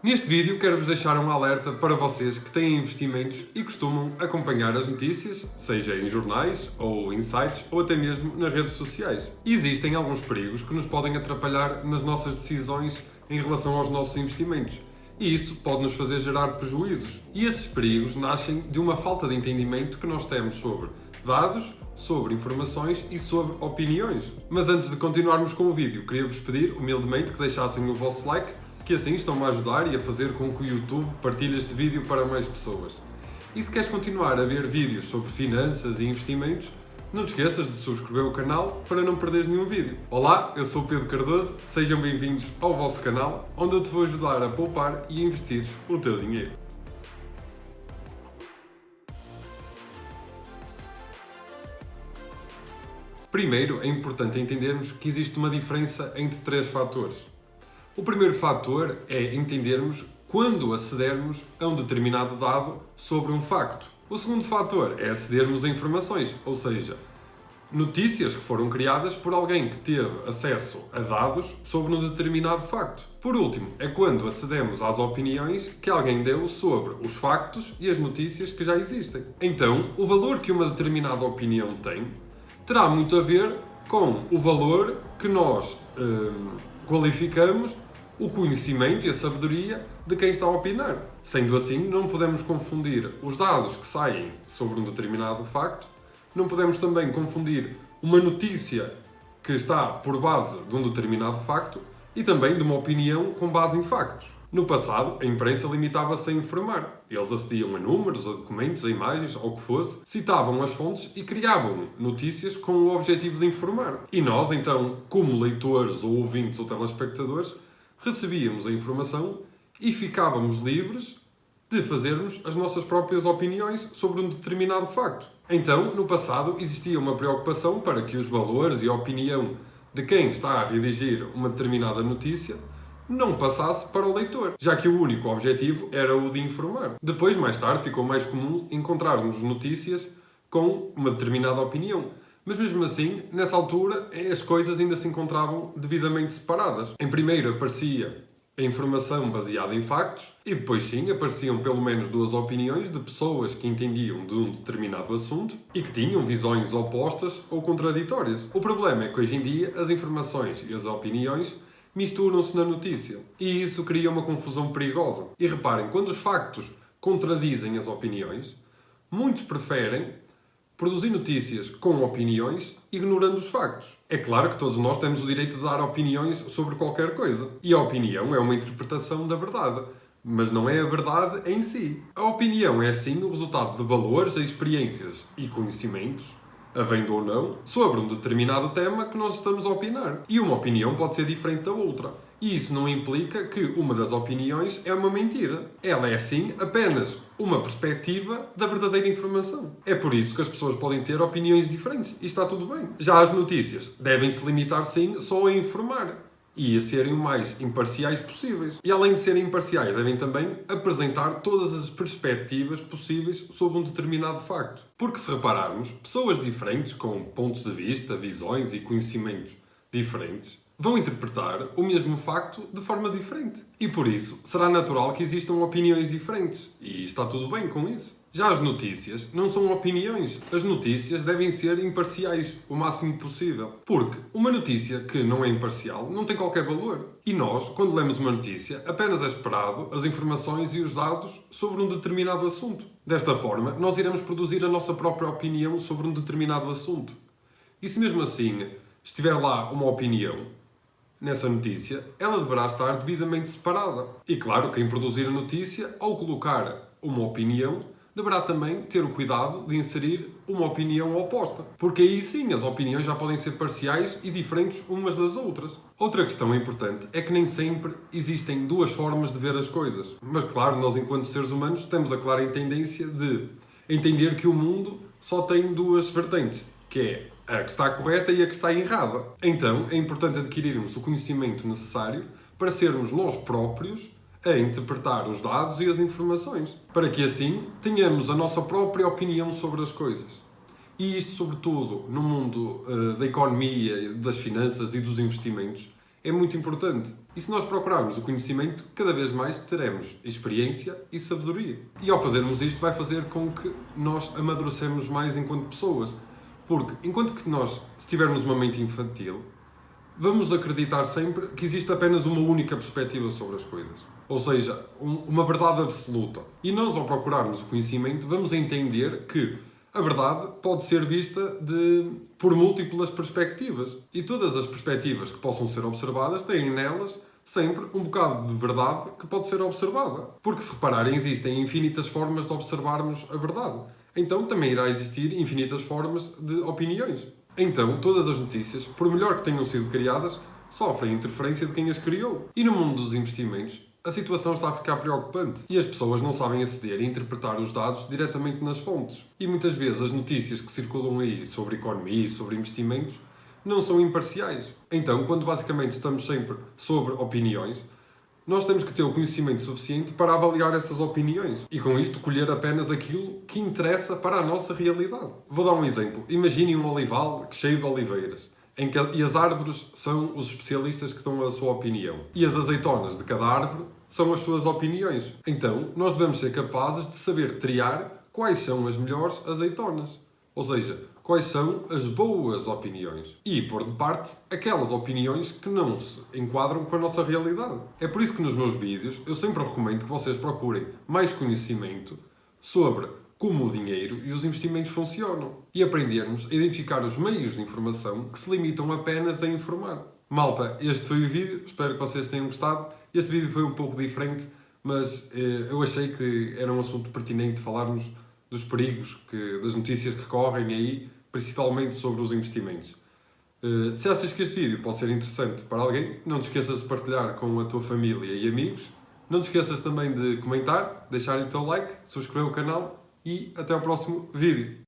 Neste vídeo quero-vos deixar um alerta para vocês que têm investimentos e costumam acompanhar as notícias, seja em jornais, ou em sites, ou até mesmo nas redes sociais. E existem alguns perigos que nos podem atrapalhar nas nossas decisões em relação aos nossos investimentos. E isso pode nos fazer gerar prejuízos. E esses perigos nascem de uma falta de entendimento que nós temos sobre dados, sobre informações e sobre opiniões. Mas antes de continuarmos com o vídeo, queria-vos pedir humildemente que deixassem o vosso like, que assim estão-me a ajudar e a fazer com que o YouTube partilhe este vídeo para mais pessoas. E se queres continuar a ver vídeos sobre finanças e investimentos, não te esqueças de subscrever o canal para não perderes nenhum vídeo. Olá, eu sou o Pedro Cardoso, sejam bem-vindos ao vosso canal, onde eu te vou ajudar a poupar e a investir o teu dinheiro. Primeiro, é importante entendermos que existe uma diferença entre três fatores. O primeiro fator é entendermos quando acedermos a um determinado dado sobre um facto. O segundo fator é acedermos a informações, ou seja, notícias que foram criadas por alguém que teve acesso a dados sobre um determinado facto. Por último, é quando acedemos às opiniões que alguém deu sobre os factos e as notícias que já existem. Então, o valor que uma determinada opinião tem terá muito a ver com o valor que nós qualificamos o conhecimento e a sabedoria de quem está a opinar. Sendo assim, não podemos confundir os dados que saem sobre um determinado facto, não podemos também confundir uma notícia que está por base de um determinado facto e também de uma opinião com base em factos. No passado, a imprensa limitava-se a informar. Eles acediam a números, a documentos, a imagens, ao que fosse, citavam as fontes e criavam notícias com o objetivo de informar. E nós, então, como leitores ou ouvintes ou telespectadores, recebíamos a informação e ficávamos livres de fazermos as nossas próprias opiniões sobre um determinado facto. Então, no passado, existia uma preocupação para que os valores e a opinião de quem está a redigir uma determinada notícia não passasse para o leitor, já que o único objetivo era o de informar. Depois, mais tarde, ficou mais comum encontrarmos notícias com uma determinada opinião. Mas mesmo assim, nessa altura, as coisas ainda se encontravam devidamente separadas. Em primeiro aparecia a informação baseada em factos e depois sim apareciam pelo menos duas opiniões de pessoas que entendiam de um determinado assunto e que tinham visões opostas ou contraditórias. O problema é que hoje em dia as informações e as opiniões misturam-se na notícia e isso cria uma confusão perigosa. E reparem, quando os factos contradizem as opiniões, muitos preferem produzir notícias com opiniões, ignorando os factos. É claro que todos nós temos o direito de dar opiniões sobre qualquer coisa. E a opinião é uma interpretação da verdade, mas não é a verdade em si. A opinião é, sim, o resultado de valores, experiências e conhecimentos, havendo ou não, sobre um determinado tema que nós estamos a opinar. E uma opinião pode ser diferente da outra. E isso não implica que uma das opiniões é uma mentira. Ela é, sim, apenas uma perspectiva da verdadeira informação. É por isso que as pessoas podem ter opiniões diferentes e está tudo bem. Já as notícias devem se limitar, sim, só a informar e a serem o mais imparciais possíveis. E além de serem imparciais, devem também apresentar todas as perspectivas possíveis sobre um determinado facto. Porque se repararmos, pessoas diferentes, com pontos de vista, visões e conhecimentos diferentes, vão interpretar o mesmo facto de forma diferente. E por isso, será natural que existam opiniões diferentes. E está tudo bem com isso. Já as notícias não são opiniões. As notícias devem ser imparciais o máximo possível. Porque uma notícia que não é imparcial não tem qualquer valor. E nós, quando lemos uma notícia, apenas é esperado as informações e os dados sobre um determinado assunto. Desta forma, nós iremos produzir a nossa própria opinião sobre um determinado assunto. E se mesmo assim estiver lá uma opinião nessa notícia, ela deverá estar devidamente separada. E claro, quem produzir a notícia, ao colocar uma opinião, deverá também ter o cuidado de inserir uma opinião oposta. Porque aí sim, as opiniões já podem ser parciais e diferentes umas das outras. Outra questão importante é que nem sempre existem duas formas de ver as coisas. Mas claro, nós enquanto seres humanos temos a clara tendência de entender que o mundo só tem duas vertentes, que é a que está correta e a que está errada. Então, é importante adquirirmos o conhecimento necessário para sermos nós próprios a interpretar os dados e as informações, para que assim tenhamos a nossa própria opinião sobre as coisas. E isto, sobretudo, no mundo da economia, das finanças e dos investimentos, é muito importante. E se nós procurarmos o conhecimento, cada vez mais teremos experiência e sabedoria. E ao fazermos isto, vai fazer com que nós amadurecemos mais enquanto pessoas. Porque, enquanto que nós, se tivermos uma mente infantil, vamos acreditar sempre que existe apenas uma única perspectiva sobre as coisas. Ou seja, uma verdade absoluta. E nós, ao procurarmos o conhecimento, vamos entender que a verdade pode ser vista por múltiplas perspectivas. E todas as perspectivas que possam ser observadas têm nelas sempre um bocado de verdade que pode ser observada. Porque, se repararem, existem infinitas formas de observarmos a verdade. Então, também irá existir infinitas formas de opiniões. Então, todas as notícias, por melhor que tenham sido criadas, sofrem interferência de quem as criou. E no mundo dos investimentos, a situação está a ficar preocupante e as pessoas não sabem aceder e interpretar os dados diretamente nas fontes. E muitas vezes as notícias que circulam aí sobre economia e sobre investimentos não são imparciais. Então, quando basicamente estamos sempre sobre opiniões, nós temos que ter o conhecimento suficiente para avaliar essas opiniões e com isto colher apenas aquilo que interessa para a nossa realidade. Vou dar um exemplo. Imaginem um olival cheio de oliveiras. E as árvores são os especialistas que dão a sua opinião. E as azeitonas de cada árvore são as suas opiniões. Então, nós devemos ser capazes de saber triar quais são as melhores azeitonas. Ou seja, quais são as boas opiniões. E pôr de parte aquelas opiniões que não se enquadram com a nossa realidade. É por isso que nos meus vídeos eu sempre recomendo que vocês procurem mais conhecimento sobre como o dinheiro e os investimentos funcionam e aprendermos a identificar os meios de informação que se limitam apenas a informar. Malta, este foi o vídeo, espero que vocês tenham gostado. Este vídeo foi um pouco diferente, mas eu achei que era um assunto pertinente falarmos dos perigos, das notícias que correm aí, principalmente sobre os investimentos. Se achas que este vídeo pode ser interessante para alguém, não te esqueças de partilhar com a tua família e amigos. Não te esqueças também de comentar, deixar o teu like, subscrever o canal e até ao próximo vídeo.